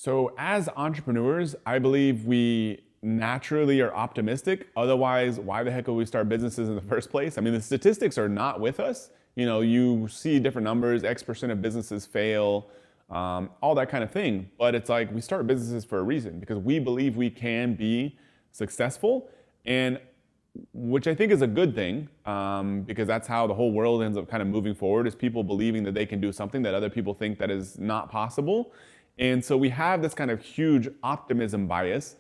So, as entrepreneurs, I believe we naturally are optimistic. Otherwise, why the heck would we start businesses in the first place? I mean, the statistics are not with us. You see different numbers, X% of businesses fail, all that kind of thing. But it's like we start businesses for a reason because we believe we can be successful, and which I think is a good thing because that's how the whole world ends up kind of moving forward, is people believing that they can do something that other people think that is not possible. And so we have this kind of huge optimism bias,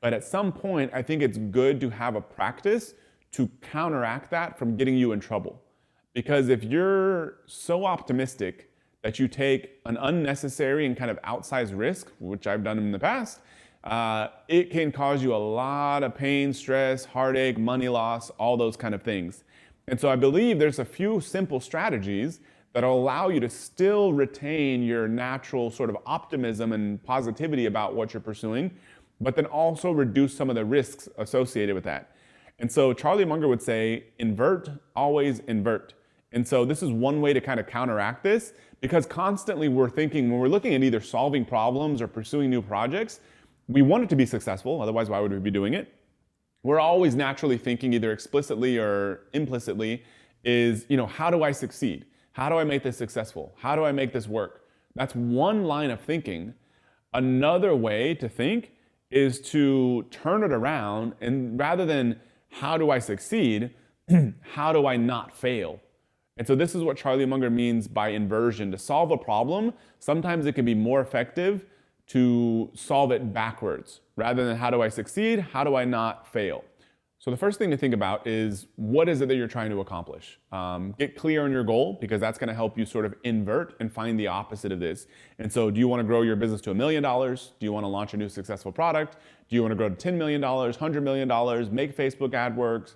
but at some point, I think it's good to have a practice to counteract that from getting you in trouble. Because if you're so optimistic that you take an unnecessary and kind of outsized risk, which I've done in the past, it can cause you a lot of pain, stress, heartache, money loss, all those kind of things. And so I believe there's a few simple strategies that'll allow you to still retain your natural sort of optimism and positivity about what you're pursuing, but then also reduce some of the risks associated with that. And so Charlie Munger would say, invert, always invert. And so this is one way to kind of counteract this, because constantly we're thinking, when we're looking at either solving problems or pursuing new projects, we want it to be successful, otherwise why would we be doing it? We're always naturally thinking, either explicitly or implicitly, is, how do I succeed? How do I make this successful? How do I make this work? That's one line of thinking. Another way to think is to turn it around, and rather than how do I succeed, how do I not fail? And so this is what Charlie Munger means by inversion. To solve a problem, sometimes it can be more effective to solve it backwards. Rather than how do I succeed, how do I not fail? So the first thing to think about is, what is it that you're trying to accomplish? Get clear on your goal, because that's going to help you sort of invert and find the opposite of this. And so do you want to grow your business to $1 million? Do you want to launch a new successful product? Do you want to grow to $10 million, $100 million, make Facebook AdWords,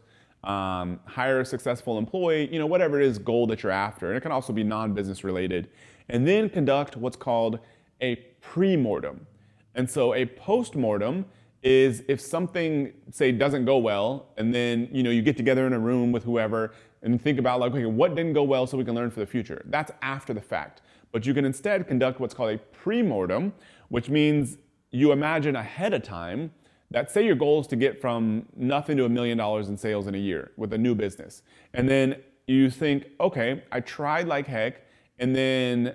hire a successful employee, whatever it is goal that you're after. And it can also be non-business related. And then conduct what's called a pre-mortem. And so a post-mortem is if something, say, doesn't go well, and then you get together in a room with whoever and think about, like, okay, what didn't go well so we can learn for the future. That's after the fact. But you can instead conduct what's called a pre-mortem, which means you imagine ahead of time that, say, your goal is to get from nothing to $1 million in sales in a year with a new business. And then you think, okay, I tried like heck, and then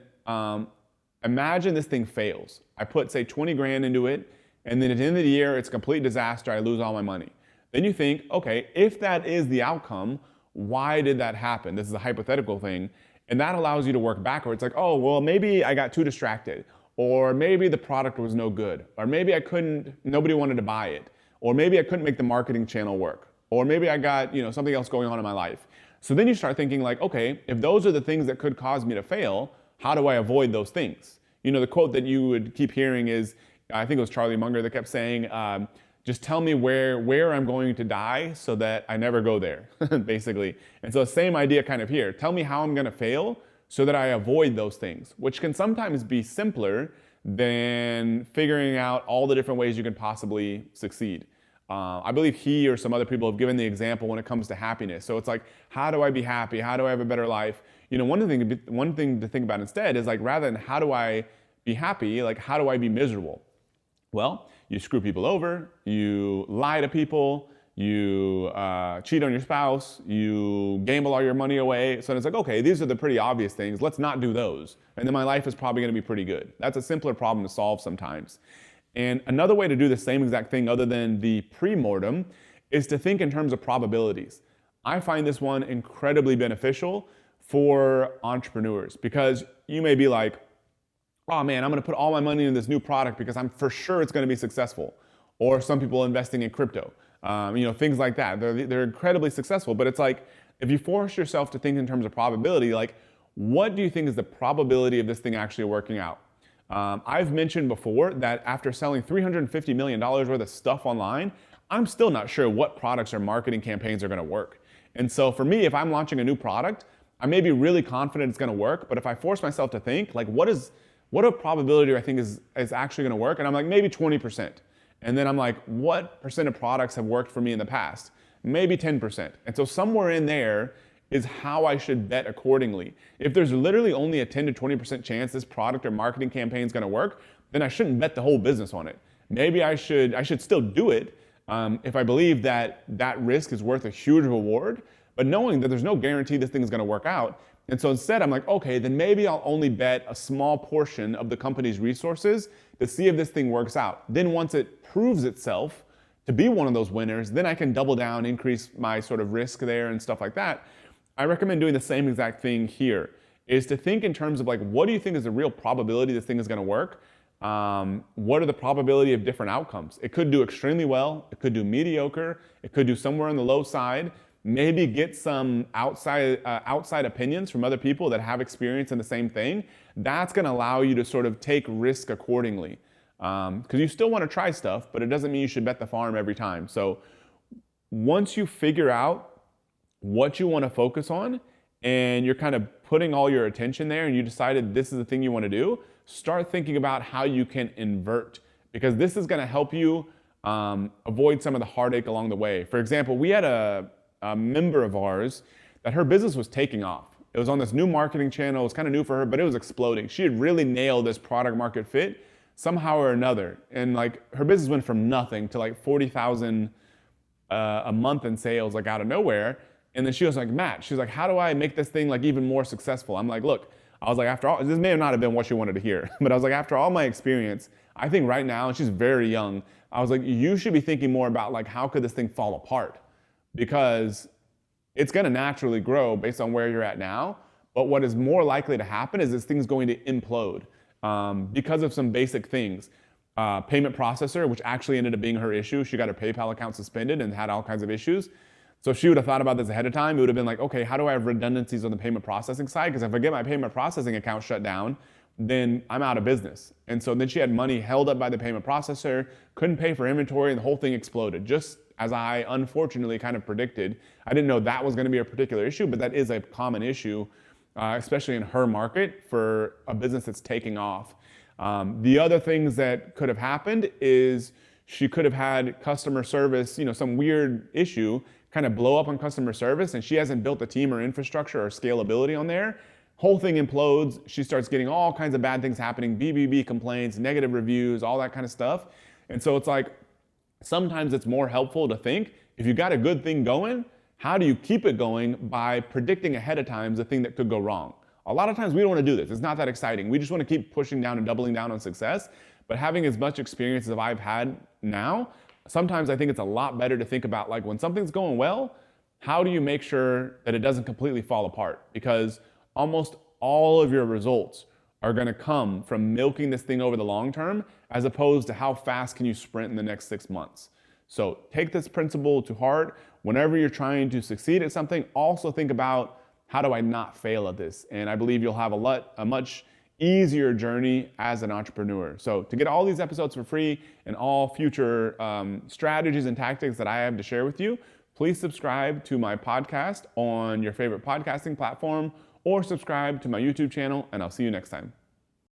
imagine this thing fails. I put, say, 20 grand into it, and then at the end of the year, it's a complete disaster, I lose all my money. Then you think, okay, if that is the outcome, why did that happen? This is a hypothetical thing. And that allows you to work backwards. Like, oh, well, maybe I got too distracted. Or maybe the product was no good. Or maybe nobody wanted to buy it. Or maybe I couldn't make the marketing channel work. Or maybe I got, something else going on in my life. So then you start thinking like, okay, if those are the things that could cause me to fail, how do I avoid those things? The quote that you would keep hearing is, I think it was Charlie Munger that kept saying, just tell me where I'm going to die so that I never go there, basically. And so same idea kind of here. Tell me how I'm going to fail so that I avoid those things, which can sometimes be simpler than figuring out all the different ways you can possibly succeed. I believe he or some other people have given the example when it comes to happiness. So it's like, how do I be happy? How do I have a better life? One thing to think about instead is, like, rather than how do I be happy, like, how do I be miserable? Well, you screw people over, you lie to people, you cheat on your spouse, you gamble all your money away. So it's like, okay, these are the pretty obvious things. Let's not do those. And then my life is probably going to be pretty good. That's a simpler problem to solve sometimes. And another way to do the same exact thing other than the pre-mortem is to think in terms of probabilities. I find this one incredibly beneficial for entrepreneurs, because you may be like, oh man, I'm going to put all my money into this new product because I'm for sure it's going to be successful. Or some people investing in crypto, things like that. They're incredibly successful, but it's like, if you force yourself to think in terms of probability, like, what do you think is the probability of this thing actually working out? I've mentioned before that after selling $350 million worth of stuff online, I'm still not sure what products or marketing campaigns are going to work. And so for me, if I'm launching a new product, I may be really confident it's going to work, but if I force myself to think, like, what a probability I think is actually going to work? And I'm like, maybe 20%. And then I'm like, what percent of products have worked for me in the past? Maybe 10%. And so somewhere in there is how I should bet accordingly. If there's literally only a 10 to 20% chance this product or marketing campaign is going to work, then I shouldn't bet the whole business on it. Maybe I should still do it if I believe that that risk is worth a huge reward, but knowing that there's no guarantee this thing is going to work out. And so instead I'm like, okay, then maybe I'll only bet a small portion of the company's resources to see if this thing works out. Then once it proves itself to be one of those winners, then I can double down, increase my sort of risk there and stuff like that. I recommend doing the same exact thing here, is to think in terms of like, what do you think is the real probability this thing is going to work? What are the probability of different outcomes? It could do extremely well. It could do mediocre. It could do somewhere on the low side. Maybe get some outside opinions from other people that have experience in the same thing. That's going to allow you to sort of take risk accordingly. Because you still want to try stuff, but it doesn't mean you should bet the farm every time. So once you figure out what you want to focus on and you're kind of putting all your attention there and you decided this is the thing you want to do, start thinking about how you can invert, because this is going to help you avoid some of the heartache along the way. For example, we had a member of ours that her business was taking off. It was on this new marketing channel. It was kind of new for her, but it was exploding. She had really nailed this product market fit somehow or another. And like her business went from nothing to like 40,000 a month in sales, like out of nowhere. And then she was like, Matt, she's like, how do I make this thing like even more successful? I'm like, look, I was like, after all, this may not have been what she wanted to hear, but I was like, after all my experience, I think right now, and she's very young, I was like, you should be thinking more about like, how could this thing fall apart? Because it's going to naturally grow based on where you're at now. But what is more likely to happen is this thing's going to implode because of some basic things. Payment processor, which actually ended up being her issue. She got her PayPal account suspended and had all kinds of issues. So if she would have thought about this ahead of time, it would have been like, okay, how do I have redundancies on the payment processing side? Because if I get my payment processing account shut down, then I'm out of business. And so then she had money held up by the payment processor, couldn't pay for inventory, and the whole thing exploded. Just as I unfortunately kind of predicted. I didn't know that was going to be a particular issue, but that is a common issue, especially in her market for a business that's taking off. The other things that could have happened is she could have had customer service, some weird issue kind of blow up on customer service, and she hasn't built a team or infrastructure or scalability on there. Whole thing implodes. She starts getting all kinds of bad things happening, BBB complaints, negative reviews, all that kind of stuff. And so it's like, sometimes it's more helpful to think, if you got a good thing going, how do you keep it going by predicting ahead of time the thing that could go wrong? A lot of times we don't want to do this. It's not that exciting. We just want to keep pushing down and doubling down on success. But having as much experience as I've had now, sometimes I think it's a lot better to think about, like, when something's going well, how do you make sure that it doesn't completely fall apart? Because almost all of your results are going to come from milking this thing over the long term, as opposed to how fast can you sprint in the next 6 months. So take this principle to heart. Whenever you're trying to succeed at something, also think about, how do I not fail at this? And I believe you'll have a much easier journey as an entrepreneur. So to get all these episodes for free and all future strategies and tactics that I have to share with you, please subscribe to my podcast on your favorite podcasting platform, or subscribe to my YouTube channel, and I'll see you next time.